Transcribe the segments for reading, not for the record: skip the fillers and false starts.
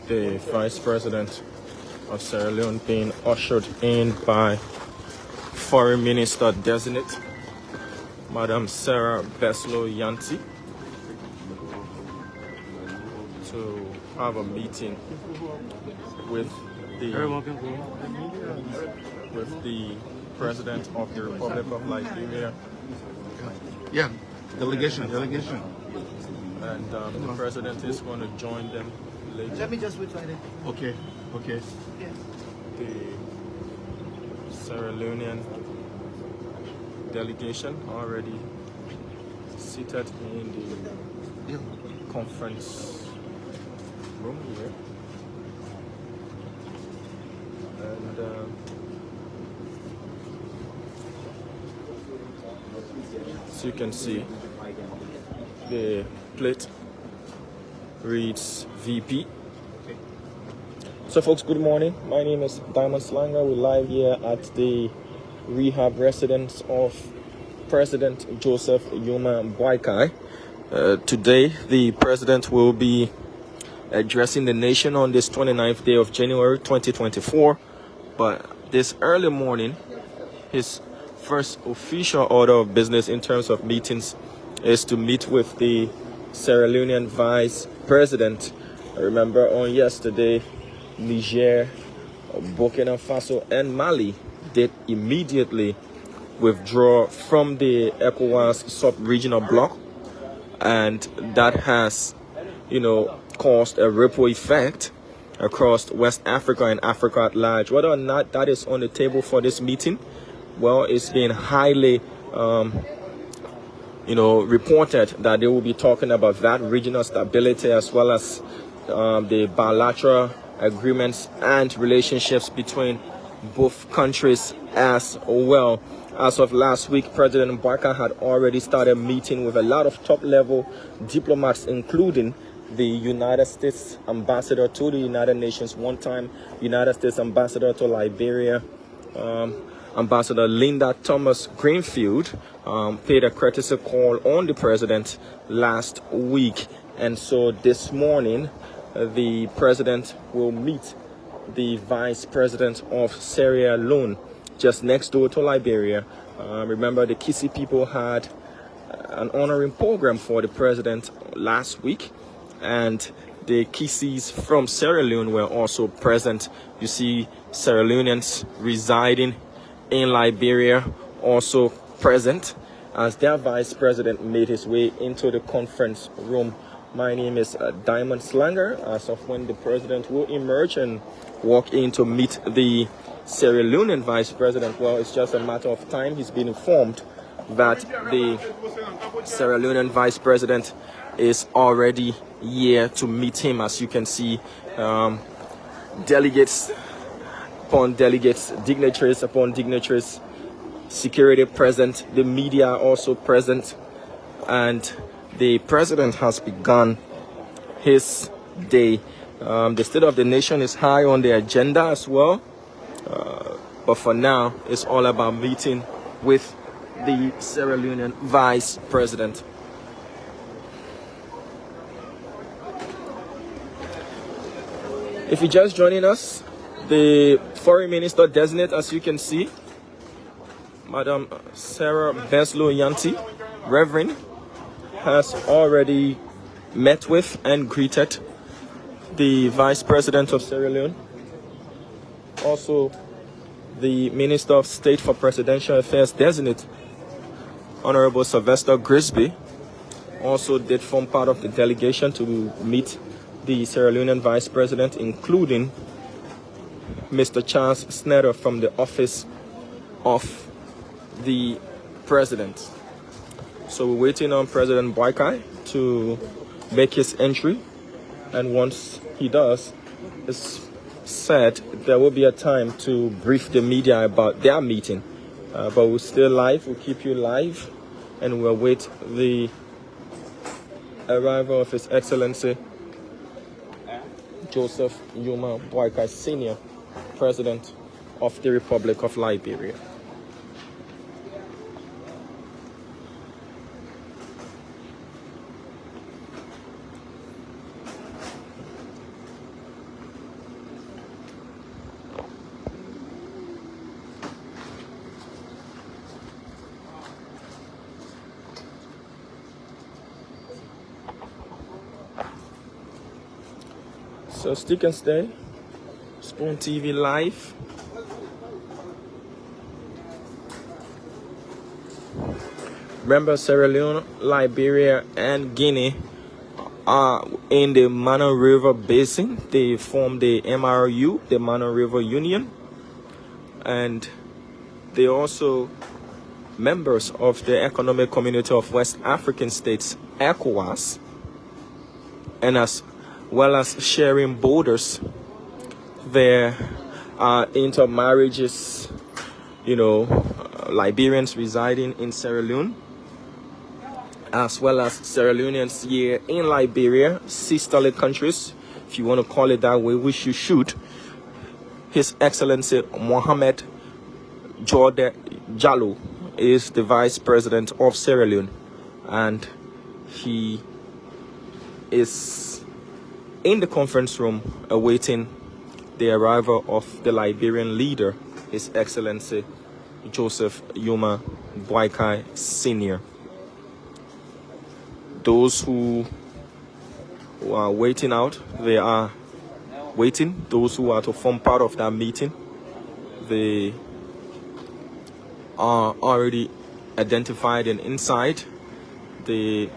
the Vice President of Sierra Leone being ushered in by Foreign Minister Designate Madam Sarah Beslow Yanti to have a meeting with the President of the Republic of Liberia. Yeah, delegation. And the President is going to join them later. Let me just wait right there. Okay. The Sierra Leonean delegation already seated in the conference room here. And as you can see, the plate reads VP. So folks, good morning. My name is Diamond Slanger. We're live here at the rehab residence of President Joseph Yuma Boakai. Today, the President will be addressing the nation on this 29th day of January 2024. But this early morning, his first official order of business in terms of meetings is to meet with the Sierra Leonean Vice President. I remember on yesterday, Niger, Burkina Faso, and Mali did immediately withdraw from the ECOWAS sub-regional bloc, and that has, caused a ripple effect across West Africa and Africa at large. Whether or not that is on the table for this meeting, well, it's been highly reported that they will be talking about that regional stability as well as the bilateral agreements and relationships between both countries as well. As of last week, President Boakai had already started meeting with a lot of top-level diplomats, including the United States ambassador to the United Nations, one-time United States ambassador to Liberia, Ambassador Linda Thomas Greenfield, paid a courtesy call on the president last week. And so this morning, the president will meet the vice president of Sierra Leone, just next door to Liberia. Remember, the Kisi people had an honoring program for the president last week, and the Kisis from Sierra Leone were also present. You see Sierra Leoneans residing in Liberia also present as their vice president made his way into the conference room. My name is Diamond Slanger. As of when the president will emerge and walk in to meet the Sierra Leonean vice president, well, it's just a matter of time. He's been informed that the Sierra Leonean vice president is already here to meet him. As you can see, delegates upon delegates, dignitaries upon dignitaries, security present, the media also present, and the president has begun his day. The state of the nation is high on the agenda as well, but for now, it's all about meeting with the Sierra Leonean vice president. If you're just joining us, the Foreign Minister Designate, as you can see, Madam Sarah Beslow Yanti, Reverend, has already met with and greeted the Vice President of Sierra Leone. Also, the Minister of State for Presidential Affairs Designate, Honorable Sylvester Grisby, also did form part of the delegation to meet the Sierra Leonean Vice President, including Mr. Charles Snyder from the office of the President. So we're waiting on President Boakai to make his entry, and once he does, it's said there will be a time to brief the media about their meeting. But we're still live, we'll keep you live, and we'll wait the arrival of His Excellency Joseph Yuma Boakai Sr., President of the Republic of Liberia. So stick and stay. Spoon TV Live. Remember, Sierra Leone, Liberia, and Guinea are in the Mano River Basin. They form the MRU, the Mano River Union, and they also members of the Economic Community of West African States, ECOWAS, and as well as sharing borders. There are intermarriages, Liberians residing in Sierra Leone, as well as Sierra Leoneans here in Liberia, sisterly countries, if you want to call it that way, which you should. His Excellency Mohamed Jalloh is the Vice President of Sierra Leone, and he is in the conference room awaiting the arrival of the Liberian leader, His Excellency Joseph Yuma Boakai Sr. Those who are waiting out, they are waiting. Those who are to form part of that meeting, they are already identified and inside. The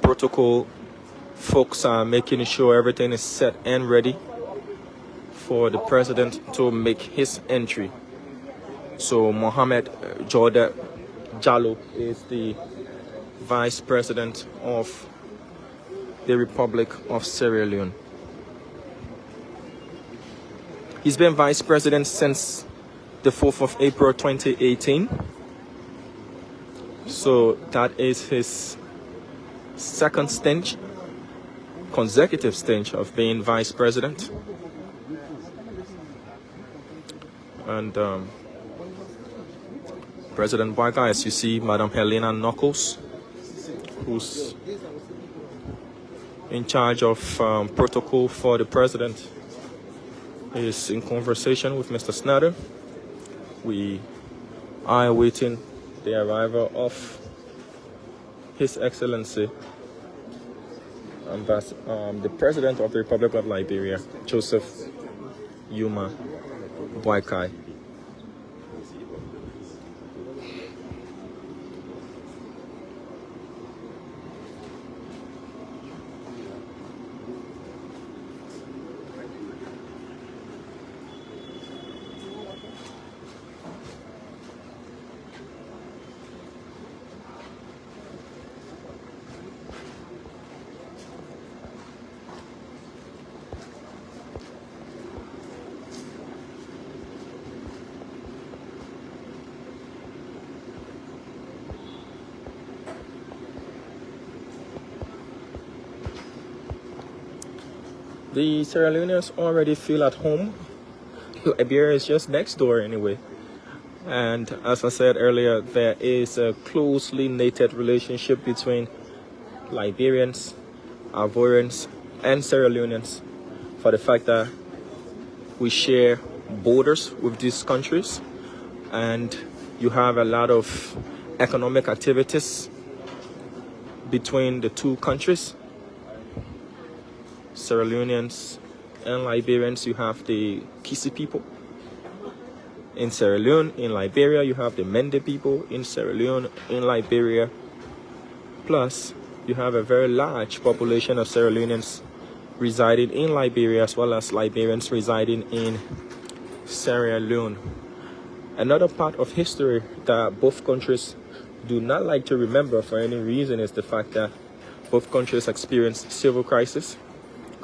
protocol folks are making sure everything is set and ready for the president to make his entry. So Mohamed Jalloh is the Vice President of the Republic of Sierra Leone. He's been Vice President since the 4th of April 2018. So that is his second stint, consecutive stint of being Vice President. And President Boakai, as you see, Madam Helena Knuckles, who's in charge of protocol for the president, is in conversation with Mr. Snyder. We are awaiting the arrival of His Excellency the President of the Republic of Liberia, Joseph Yuma Boakai. The Sierra Leoneans already feel at home. Liberia is just next door anyway. And as I said earlier, there is a closely knitted relationship between Liberians, Ivorians, and Sierra Leoneans for the fact that we share borders with these countries, and you have a lot of economic activities between the two countries. Sierra Leoneans and Liberians, you have the Kisi people. In Sierra Leone, in Liberia, you have the Mende people. In Sierra Leone, in Liberia. Plus, you have a very large population of Sierra Leoneans residing in Liberia, as well as Liberians residing in Sierra Leone. Another part of history that both countries do not like to remember for any reason is the fact that both countries experienced civil crisis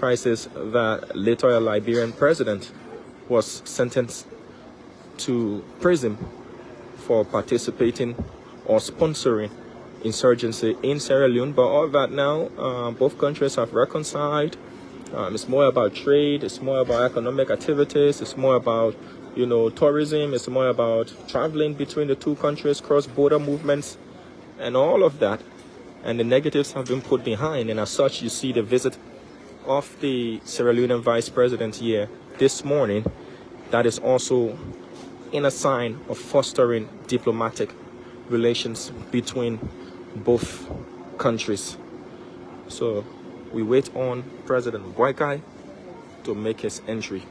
that later a Liberian president was sentenced to prison for participating or sponsoring insurgency in Sierra Leone. But all that now, both countries have reconciled. It's more about trade, it's more about economic activities, it's more about tourism, it's more about traveling between the two countries, cross-border movements, and all of that. And the negatives have been put behind, and as such, you see the visit of the Sierra Leonean Vice President here this morning. That is also in a sign of fostering diplomatic relations between both countries. So we wait on President Boakai to make his entry.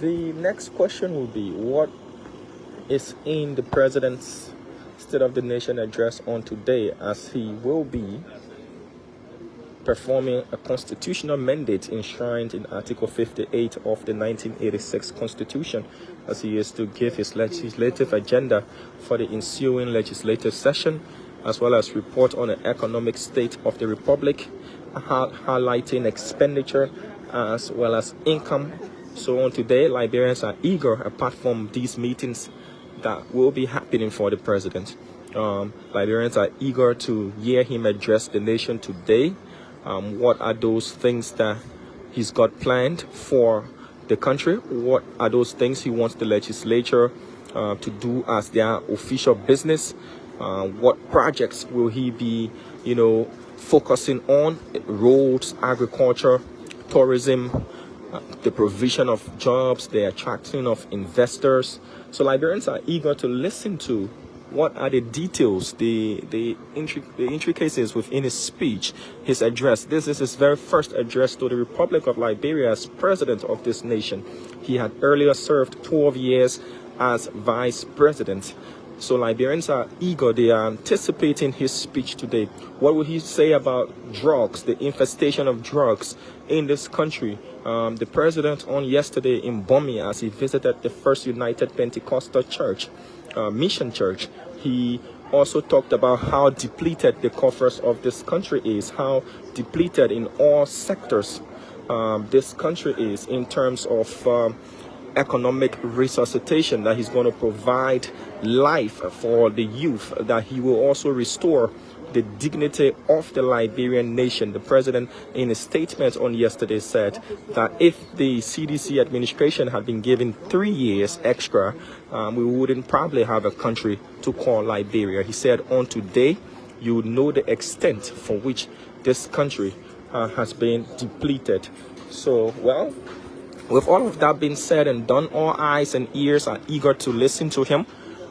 The next question will be, what is in the president's State of the Nation address on today, as he will be performing a constitutional mandate enshrined in Article 58 of the 1986 Constitution, as he is to give his legislative agenda for the ensuing legislative session, as well as report on the economic state of the Republic, highlighting expenditure as well as income. So on today, Liberians are eager, apart from these meetings that will be happening for the president. Liberians are eager to hear him address the nation today. What are those things that he's got planned for the country? What are those things he wants the legislature to do as their official business? What projects will he be, focusing on? Roads, agriculture, tourism, the provision of jobs, the attraction of investors. So Liberians are eager to listen to what are the details, the intricacies within his speech, his address. This is his very first address to the Republic of Liberia as president of this nation. He had earlier served 12 years as vice president. So Liberians are eager, they are anticipating his speech today. What will he say about drugs, the infestation of drugs in this country? The president on yesterday in Bomi, as he visited the First United Pentecostal Church, Mission Church, he also talked about how depleted the coffers of this country is, how depleted in all sectors this country is in terms of economic resuscitation, that he's going to provide life for the youth, that he will also restore the dignity of the Liberian nation. The president, in a statement on yesterday, said that if the CDC administration had been given 3 years extra, we wouldn't probably have a country to call Liberia. He said, on today, you would know the extent for which this country has been depleted. So, well, with all of that being said and done, all eyes and ears are eager to listen to him.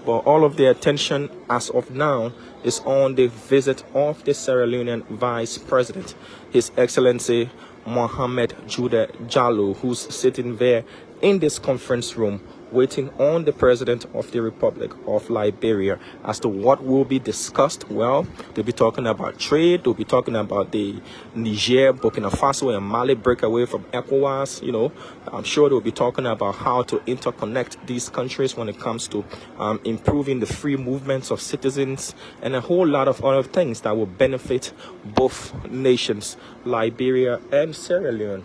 But all of the attention as of now is on the visit of the Sierra Leonean Vice President, His Excellency Mohamed Jude Jalloh, who's sitting there in this conference room waiting on the President of the Republic of Liberia. As to what will be discussed, well, they'll be talking about trade, they'll be talking about the Niger, Burkina Faso and Mali breakaway from ECOWAS. I'm sure they'll be talking about how to interconnect these countries when it comes to improving the free movements of citizens and a whole lot of other things that will benefit both nations, Liberia and Sierra Leone.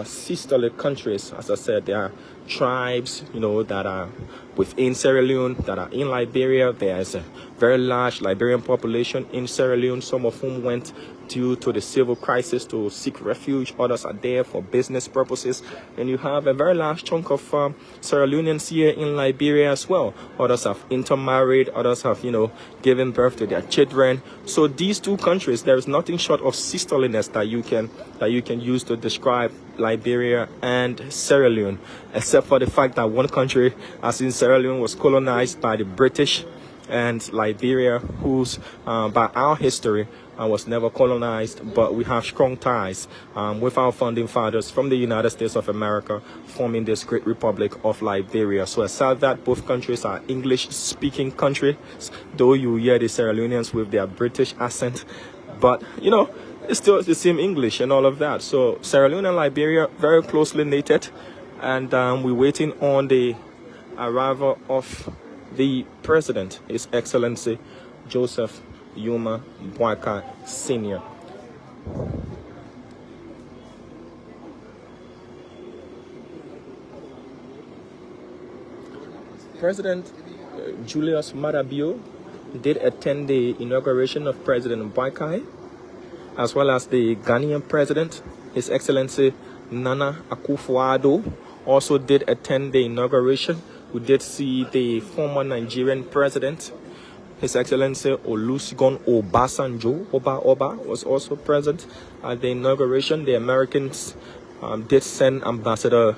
Sisterly countries, as I said, there are tribes, that are within Sierra Leone, that are in Liberia. There is a very large Liberian population in Sierra Leone, some of whom went due to the civil crisis to seek refuge. Others are there for business purposes. And you have a very large chunk of Sierra Leoneans here in Liberia as well. Others have intermarried. Others have, given birth to their children. So these two countries, there is nothing short of sisterliness that you can use to describe Liberia and Sierra Leone, except for the fact that one country, as in Sierra Leone, was colonized by the British, and Liberia, whose by our history was never colonized, but we have strong ties with our founding fathers from the United States of America, forming this great Republic of Liberia. So aside that, both countries are English-speaking countries, though you hear the Sierra Leoneans with their British accent, but it's still the same English and all of that. So Sierra Leone and Liberia very closely knitted, and we're waiting on the arrival of the President, His Excellency Joseph Yuma Boakai Sr. President Julius Madabio did attend the inauguration of President Boakai, as well as the Ghanaian President, His Excellency Nana Akufo-Addo, also did attend the inauguration. We did see the former Nigerian President, His Excellency Olusegun Obasanjo, Oba, was also present at the inauguration. The Americans did send Ambassador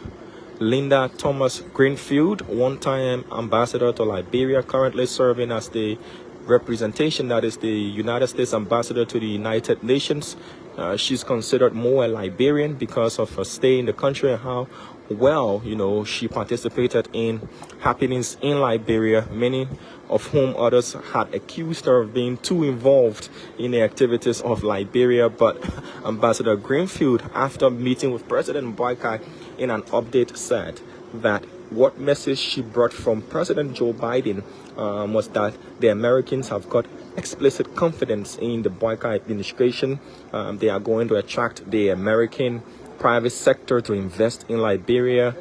Linda Thomas Greenfield, one-time ambassador to Liberia, currently serving as the representation, that is the United States ambassador to the United Nations. She's considered more a Liberian because of her stay in the country and how well, she participated in happenings in Liberia, many of whom others had accused her of being too involved in the activities of Liberia. But Ambassador Greenfield, after meeting with President Boakai, in an update said that what message she brought from President Joe Biden was that the Americans have got explicit confidence in the Boakai administration. They are going to attract the American private sector to invest in Liberia.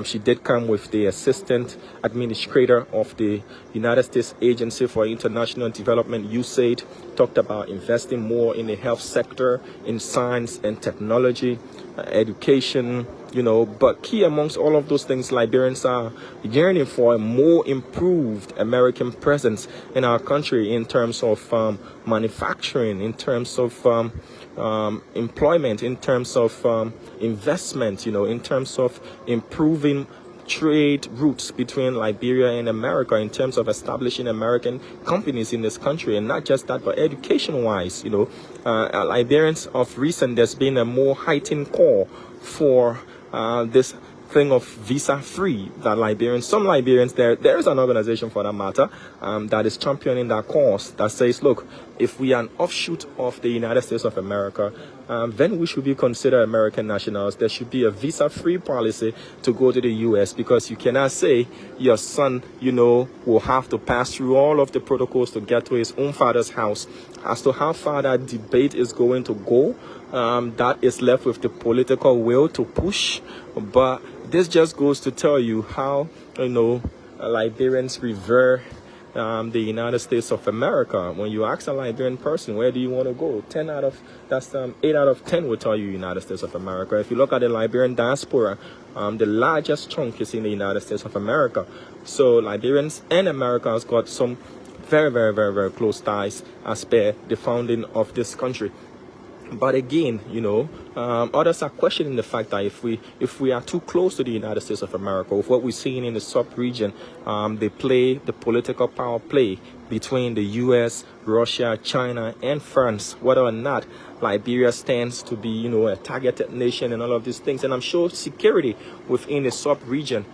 She did come with the assistant administrator of the United States Agency for International Development, USAID, talked about investing more in the health sector, in science and technology, education, but key amongst all of those things, Liberians are yearning for a more improved American presence in our country in terms of manufacturing, in terms of employment, in terms of investment, in terms of improving trade routes between Liberia and America, in terms of establishing American companies in this country. And not just that, but education-wise, Liberians of recent, there's been a more heightened call for this thing of visa-free, that some Liberians, there is an organization for that matter that is championing that cause, that says, look, if we are an offshoot of the United States of America, then we should be considered American nationals. There should be a visa-free policy to go to the U.S. because you cannot say your son, will have to pass through all of the protocols to get to his own father's house. As to how far that debate is going to go, that is left with the political will to push. But this just goes to tell you how, Liberians revere the United States of America. When you ask a Liberian person, where do you want to go? 8 out of 10 will tell you United States of America. If you look at the Liberian diaspora, the largest chunk is in the United States of America. So Liberians and Americans got some very, very, very, very close ties as per the founding of this country. But again, others are questioning the fact that if we are too close to the United States of America, with what we're seeing in the sub-region, the political power play between the U.S., Russia, China, and France, whether or not Liberia stands to be, a targeted nation and all of these things. And I'm sure security within the sub-region